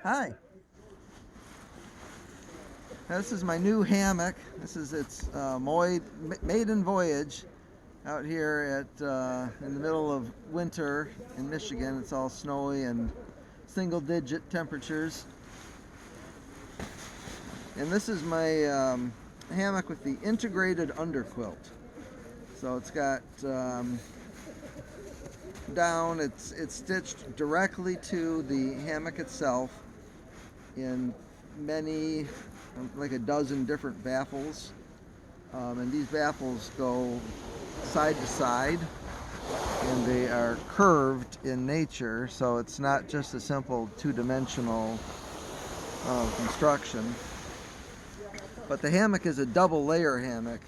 Hi. This is my new hammock. This is its maiden voyage out here in the middle of winter in Michigan. It's all snowy and single-digit temperatures. And this is my hammock with the integrated underquilt. So it's got down. It's stitched directly to the hammock itself in many, like a dozen different baffles, and these baffles go side to side, and they are curved in nature, so it's not just a simple two-dimensional construction. But the hammock is a double layer hammock,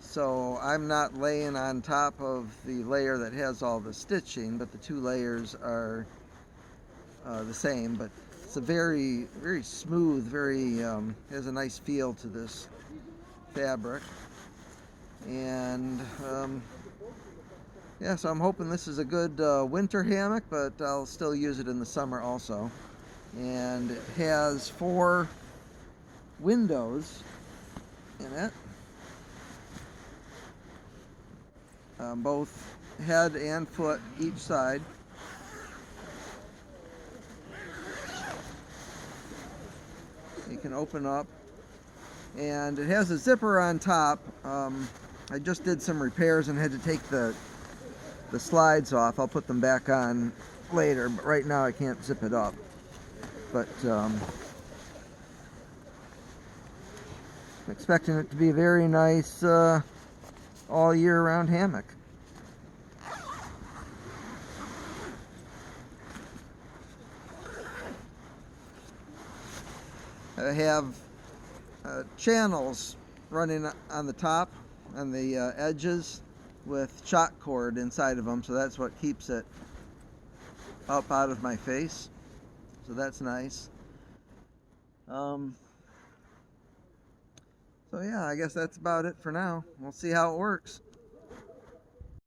so I'm not laying on top of the layer that has all the stitching, but the two layers are the same. But it's a very, very smooth, has a nice feel to this fabric. And yeah, so I'm hoping this is a good winter hammock, but I'll still use it in the summer also. And it has 4 windows in it, both head and foot each side. You can open up, and it has a zipper on top. I just did some repairs and had to take the slides off. I'll put them back on later, but right now I can't zip it up. But I'm expecting it to be a very nice all year round hammock. I have channels running on the top and the edges with shock cord inside of them, so that's what keeps it up out of my face, so that's nice. So yeah, I guess that's about it for now. We'll see how it works.